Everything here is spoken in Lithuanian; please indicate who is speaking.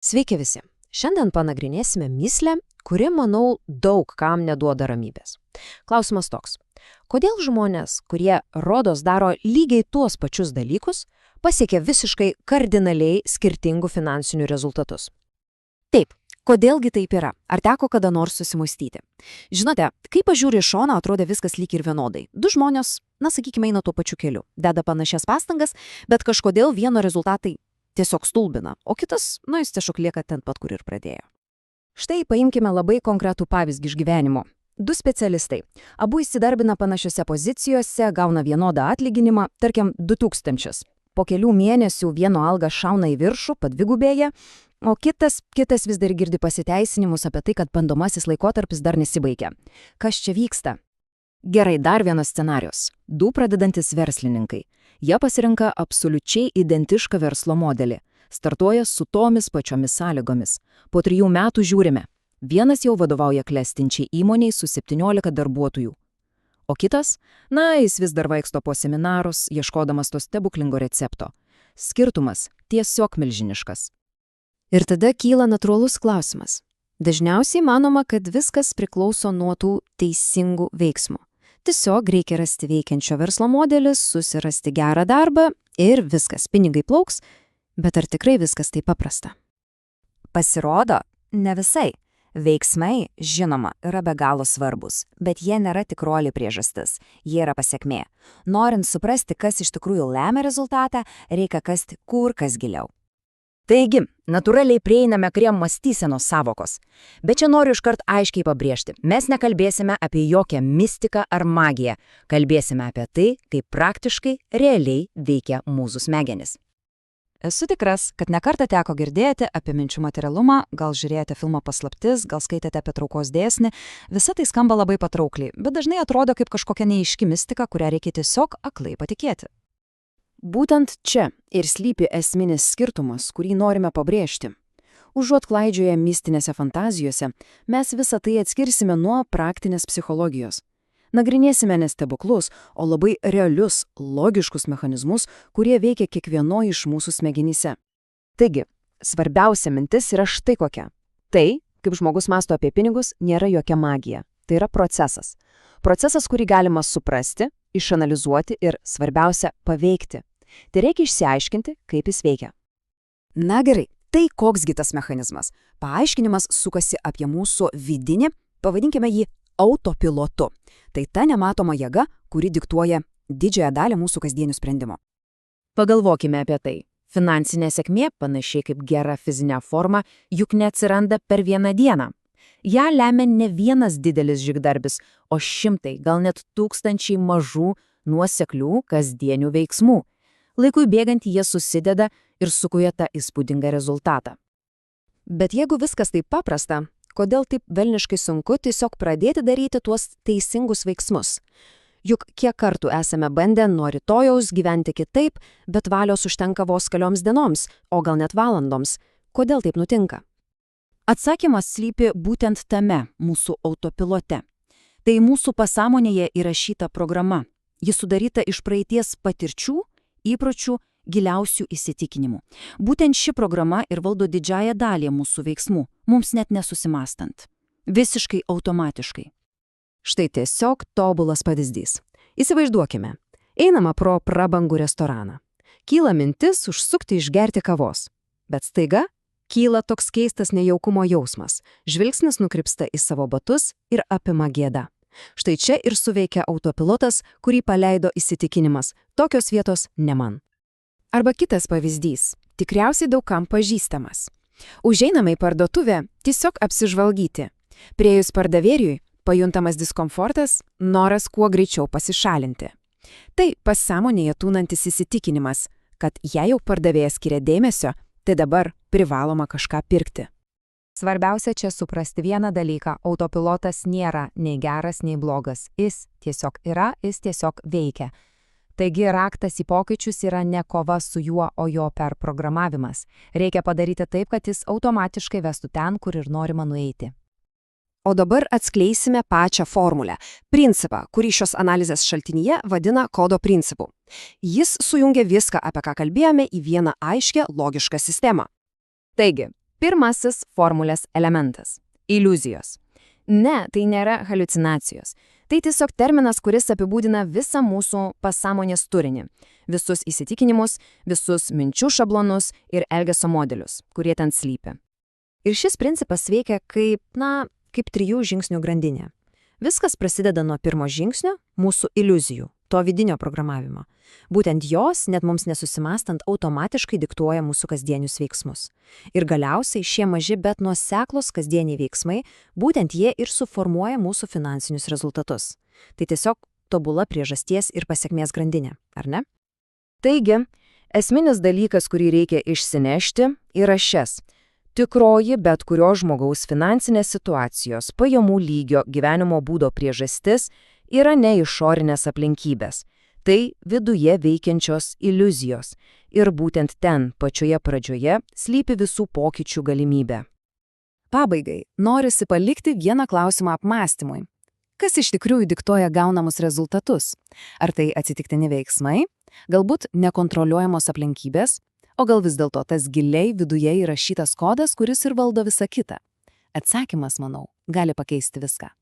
Speaker 1: Sveiki visi. Šiandien panagrinėsime mįslę, kuri, manau, daug kam neduoda ramybės. Klausimas toks. Kodėl žmonės, kurie rodos daro lygiai tuos pačius dalykus, pasiekia visiškai kardinaliai skirtingų finansinių rezultatus?
Speaker 2: Taip, kodėlgi taip yra? Ar teko kada nors susimąstyti? Žinote, kai pažiūri iš šono, atrodo viskas lyg ir vienodai. Du žmonės, sakykime, eina tuo pačiu keliu, deda panašias pastangas, bet kažkodėl vieno rezultatai tiesiog stulbina, o kitas, jis tiesiog lieka ten pat, kur ir pradėjo.
Speaker 3: Štai paimkime labai konkretų pavyzdį iš gyvenimo. Du specialistai. Abu įsidarbina panašiose pozicijose, gauna vienodą atlyginimą, tarkim 2000. Po kelių mėnesių vieno alga šauna į viršų, padvigubėja, o kitas vis dar girdi pasiteisinimus apie tai, kad bandomasis laikotarpis dar nesibaigia. Kas čia vyksta? Gerai, dar vienas scenarius. Du pradedantis verslininkai. Jie pasirenka absoliučiai identišką verslo modelį. Startuoja su tomis pačiomis sąlygomis. Po 3 metų žiūrime. Vienas jau vadovauja klestinčiai įmoniai su 17 darbuotojų. O kitas? Jis vis dar vaikšto po seminarus, ieškodamas to stebuklingo recepto. Skirtumas tiesiog milžiniškas.
Speaker 1: Ir tada kyla natūralus klausimas. Dažniausiai manoma, kad viskas priklauso nuo tų teisingų veiksmų. Tiesiog reikia rasti veikiančio verslo modelį, susirasti gerą darbą ir viskas, pinigai plauks, bet ar tikrai viskas taip paprasta?
Speaker 3: Pasirodo, ne visai. Veiksmai, žinoma, yra be galo svarbus, bet jie nėra tikroji priežastis, jie yra pasekmė. Norint suprasti, kas iš tikrųjų lemia rezultatą, reikia kasti kur kas giliau. Taigi, natūraliai prieiname prie mąstysenos savokos. Bet čia noriu iškart aiškiai pabrėžti, mes nekalbėsime apie jokią mistiką ar magiją, kalbėsime apie tai, kaip praktiškai, realiai veikia mūsų smegenys.
Speaker 2: Esu tikras, kad nekartą teko girdėti apie minčių materialumą, gal žiūrėjote filmą Paslaptis, gal skaitėte apie traukos dėsnį, visa tai skamba labai patraukliai, bet dažnai atrodo kaip kažkokia neaiški mistika, kurią reikia tiesiog aklai patikėti.
Speaker 3: Būtent čia ir slypi esminis skirtumas, kurį norime pabrėžti. Užuot klaidžioję mistinėse fantazijose, mes visą tai atskirsime nuo praktinės psichologijos. Nagrinėsime ne stebuklus, o labai realius, logiškus mechanizmus, kurie veikia kiekvienoje iš mūsų smegenyse. Taigi, svarbiausia mintis yra štai kokia. Tai, kaip žmogus mąsto apie pinigus, nėra jokia magija. Tai yra procesas. Procesas, kurį galima suprasti, išanalizuoti ir, svarbiausia, paveikti. Tai reikia išsiaiškinti, kaip jis veikia. Na gerai, tai koksgi tas mechanizmas? Paaiškinimas sukasi apie mūsų vidinį, pavadinkime jį autopilotu. Tai ta nematoma jėga, kuri diktuoja didžiąją dalį mūsų kasdienių sprendimų.
Speaker 1: Pagalvokime apie tai. Finansinė sėkmė, panašiai kaip gera fizinė forma, juk neatsiranda per vieną dieną. Ja lemia ne vienas didelis žygdarbis, o šimtai, gal net tūkstančiai mažų, nuoseklių kasdienių veiksmų. Laikui bėgant jie susideda ir sukuria tą įspūdingą rezultatą. Bet jeigu viskas taip paprasta, kodėl taip velniškai sunku tiesiog pradėti daryti tuos teisingus veiksmus? Juk kiek kartų esame bandę nuo rytojaus gyventi kitaip, bet valios užtenka vos kelioms dienoms, o gal net valandoms. Kodėl taip nutinka?
Speaker 2: Atsakymas slypi būtent tame mūsų autopilote. Tai mūsų pasąmonėje įrašyta programa. Ji sudaryta iš praeities patirčių, įpročių, giliausių įsitikinimų. Būtent ši programa ir valdo didžiąją dalį mūsų veiksmų, mums net nesusimąstant. Visiškai automatiškai.
Speaker 3: Štai tiesiog tobulas pavyzdys. Įsivaizduokime, einama pro prabangų restoraną. Kyla mintis užsukti išgerti kavos. Bet staiga kyla toks keistas nejaukumo jausmas. Žvilgsnis nukrypsta į savo batus ir apima gėda. Štai čia ir suveikia autopilotas, kurį paleido įsitikinimas. Tokios vietos ne man. Arba kitas pavyzdys, tikriausiai daugam pažįstamas. Užeiname į parduotuvę tiesiog apsižvalgyti. Priėjus pardavėjui, pajuntamas diskomfortas, noras kuo greičiau pasišalinti. Tai pasąmonėje tūnantis įsitikinimas, kad jei jau pardavėjas skiria dėmesio, tai dabar privaloma kažką pirkti.
Speaker 4: Svarbiausia čia suprasti vieną dalyką – autopilotas nėra nei geras, nei blogas. Jis tiesiog yra, jis tiesiog veikia. Taigi raktas į pokyčius yra ne kova su juo, o jo perprogramavimas. Reikia padaryti taip, kad jis automatiškai vestų ten, kur ir norima nueiti.
Speaker 3: O dabar atskleisime pačią formulę, principą, kurį šios analizės šaltinyje vadina kodo principu. Jis sujungia viską, apie ką kalbėjome, į vieną aiškę, logišką sistemą. Taigi,
Speaker 1: Pirmasis formulės elementas – iliuzijos. Ne, tai nėra haliucinacijos. Tai tiesiog terminas, kuris apibūdina visą mūsų pasąmonės turinį, visus įsitikinimus, visus minčių šablonus ir elgesio modelius, kurie ten slypi.
Speaker 2: Ir šis principas veikia kaip 3 žingsnių grandinė. Viskas prasideda nuo pirmo žingsnio – mūsų iliuzijų, to vidinio programavimo. Būtent jos, net mums nesusimastant, automatiškai diktuoja mūsų kasdienius veiksmus. Ir galiausiai šie maži, bet nuoseklūs kasdieniai veiksmai, būtent jie ir suformuoja mūsų finansinius rezultatus. Tai tiesiog tobula priežasties ir pasekmės grandinė, ar ne?
Speaker 1: Taigi, esminis dalykas, kurį reikia išsinešti, yra šias. Tikroji bet kurio žmogaus finansinės situacijos, pajamų lygio, gyvenimo būdo priežastis yra ne išorinės aplinkybės. Tai viduje veikiančios iliuzijos. Ir būtent ten, pačioje pradžioje, slypi visų pokyčių galimybė.
Speaker 3: Pabaigai, norisi palikti vieną klausimą apmąstymui. Kas iš tikrųjų diktuoja gaunamus rezultatus? Ar tai atsitiktini veiksmai? Galbūt nekontroliuojamos aplinkybės? O gal vis dėlto tas giliai viduje įrašytas kodas, kuris ir valdo visą kitą? Atsakymas, manau, gali pakeisti viską.